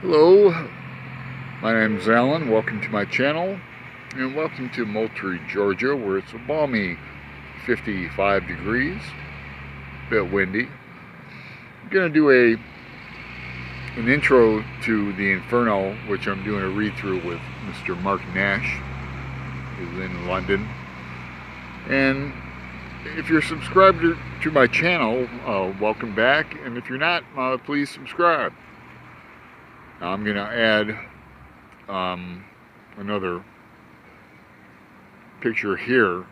Hello, my name is Alan. Welcome to my channel, and welcome to Moultrie, Georgia, where it's a balmy 55 degrees, a bit windy. I'm going to do an intro to the Inferno, which I'm doing a read-through with Mr. Mark Nash, who's in London. And if you're subscribed to my channel, welcome back, and if you're not, please subscribe. I'm going to add another picture here,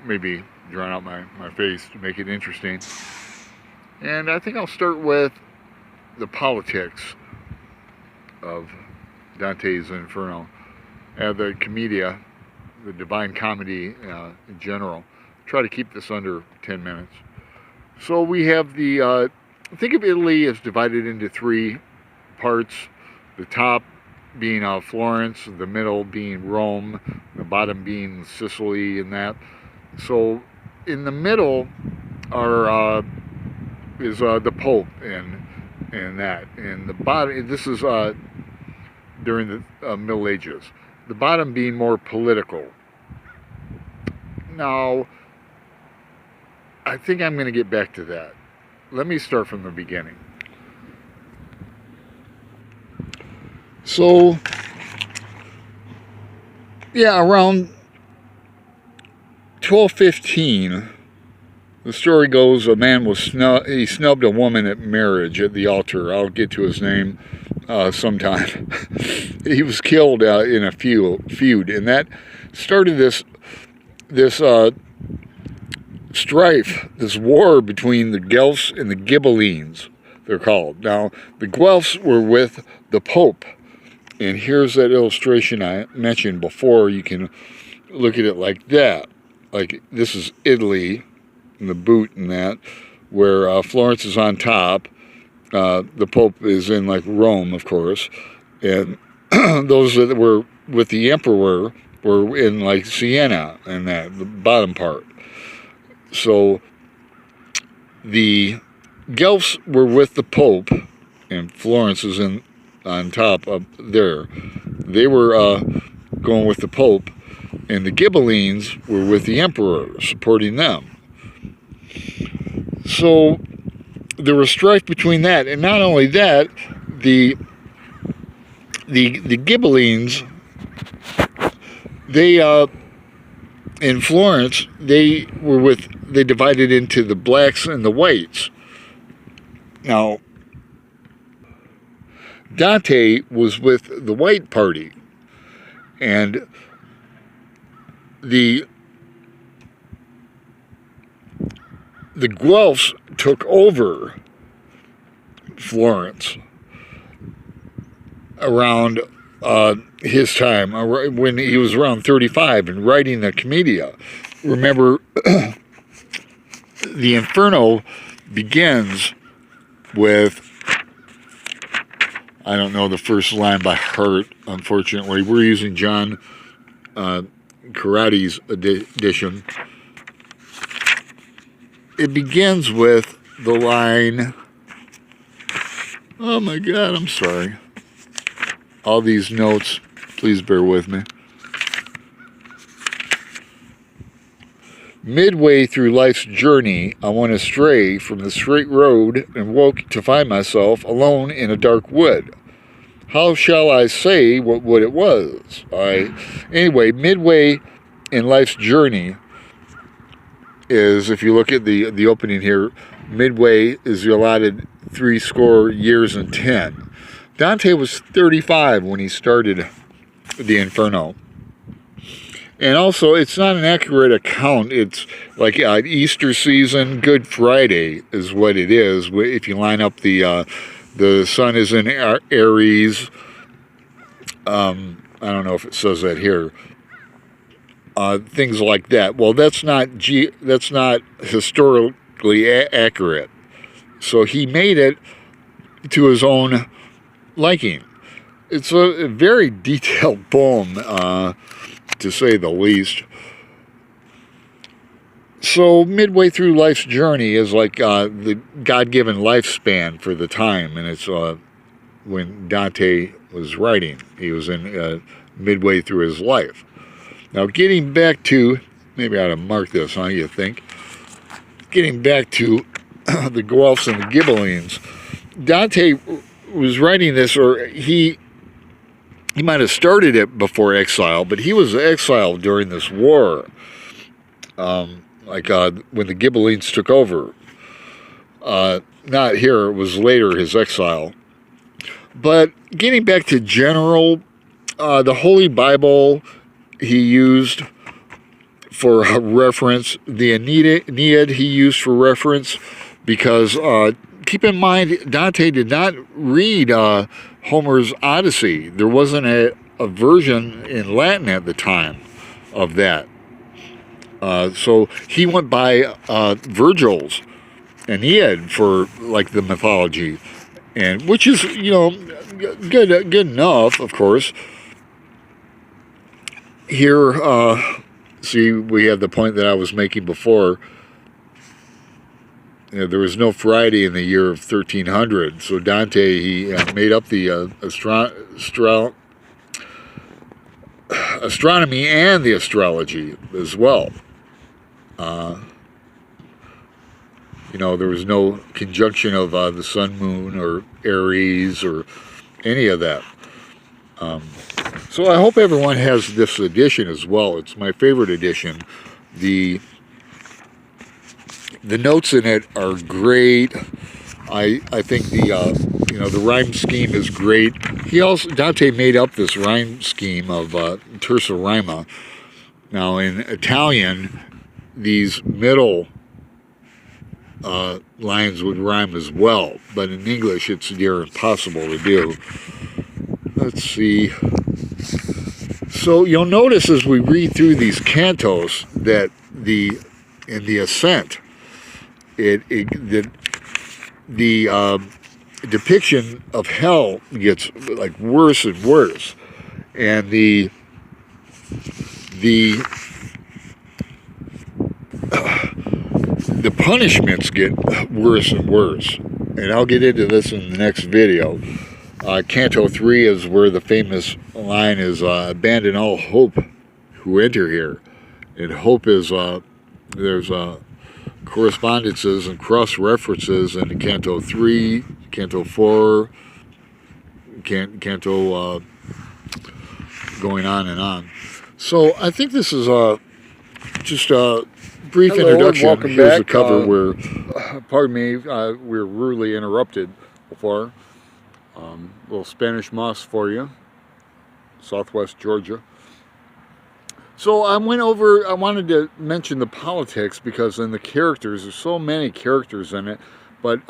maybe drawing out my face to make it interesting. And I think I'll start with the politics of Dante's Inferno, the commedia, the Divine Comedy in general. Try to keep this under 10 minutes. So we have the think of Italy as divided into three parts. The top being Florence, the middle being Rome, the bottom being Sicily, and that. So in the middle is the Pope and that. And the bottom, this is during the Middle Ages. The bottom being more political. Now, I think I'm going to get back to that. Let me start from the beginning. So, yeah, around 1215, the story goes, a man was he snubbed a woman at marriage at the altar. I'll get to his name sometime. He was killed in a feud, and that started this strife, this war between the Guelphs and the Ghibellines, they're called. Now, the Guelphs were with the Pope, and here's that illustration I mentioned before. You can look at it like that. Like, this is Italy, and the boot and that, where Florence is on top. The Pope is in, like, Rome, of course, and those that were with the Emperor were in, like, Siena, and that, the bottom part. So the Guelphs were with the Pope, and Florence is on top up there. They were going with the Pope, and the Ghibellines were with the Emperor, supporting them. So there was strife between that, and not only that, the Ghibellines, they in Florence, they divided into the blacks and the whites. Now, Dante was with the white party, and the Guelphs took over Florence around his time, when he was around 35 and writing the Commedia. Remember, the Inferno begins with, I don't know the first line by heart, unfortunately. We're using John Karate's edition. It begins with the line, oh my God, I'm sorry. All these notes, please bear with me. Midway through life's journey, I went astray from the straight road and woke to find myself alone in a dark wood. How shall I say what wood it was? Anyway, midway in life's journey is, if you look at the opening here, midway is the allotted 70 years and 10. Dante was 35 when he started the Inferno. And also, it's not an accurate account. It's like Easter season, Good Friday is what it is. If you line up the sun is in Aries. I don't know if it says that here. Things like that. Well, that's not historically accurate. So he made it to his own liking. It's a very detailed poem, to say the least. So midway through life's journey is like the God-given lifespan for the time, and it's when Dante was writing. He was in midway through his life. Now, getting back to, maybe I ought to mark this, huh, you think? Getting back to the Guelphs and the Ghibellines, Dante was writing this, or he might have started it before exile, but he was exiled during this war, when the Ghibellines took over. Not here, it was later, his exile. But getting back to general, the Holy Bible he used for reference, the Aeneid he used for reference, because keep in mind, Dante did not read Homer's Odyssey. There wasn't a version in Latin at the time of that. So he went by Virgil's Aeneid for like the mythology, and which is, you know, good enough, of course. Here, see, we have the point that I was making before. You know, there was no Friday in the year of 1300, so Dante, he made up the astronomy and the astrology as well. You know, there was no conjunction of the sun, moon, or Aries, or any of that. So I hope everyone has this edition as well. It's my favorite edition. The notes in it are great. I think the rhyme scheme is great. Dante made up this rhyme scheme of terza rima. Now in Italian, these middle lines would rhyme as well, but in English it's near impossible to do. Let's see. So you'll notice as we read through these cantos that in the ascent, the depiction of hell gets like worse and worse, and the punishments get worse and worse. And I'll get into this in the next video. Canto 3 is where the famous line is, abandon all hope who enter here. And hope is, there's correspondences and cross-references in Canto 3, Canto 4, Canto going on and on. So I think this is just a brief introduction. Welcome Here's back. the cover where, pardon me, we were rudely interrupted before. Little Spanish moss for you, Southwest Georgia. So I wanted to mention the politics because in the characters, there's so many characters in it, but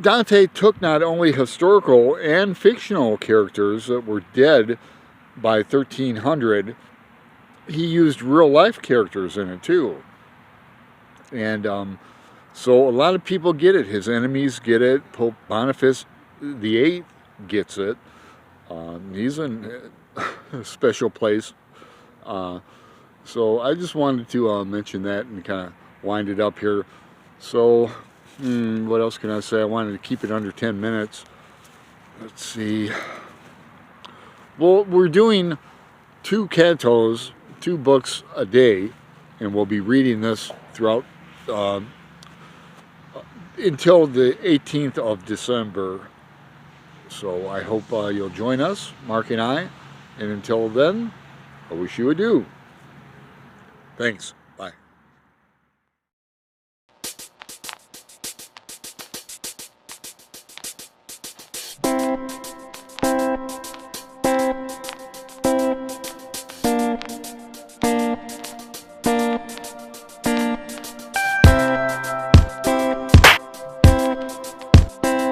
Dante took not only historical and fictional characters that were dead by 1300, he used real life characters in it too. And so a lot of people get it. His enemies get it. Pope Boniface VIII gets it. He's in a special place. So I just wanted to mention that and kind of wind it up here. So what else can I say? I wanted to keep it under 10 minutes. Let's see. Well, we're doing 2 cantos, 2 books a day, and we'll be reading this throughout until the 18th of December. So I hope you'll join us, Mark and I, and until then, I wish you adieu. Thanks.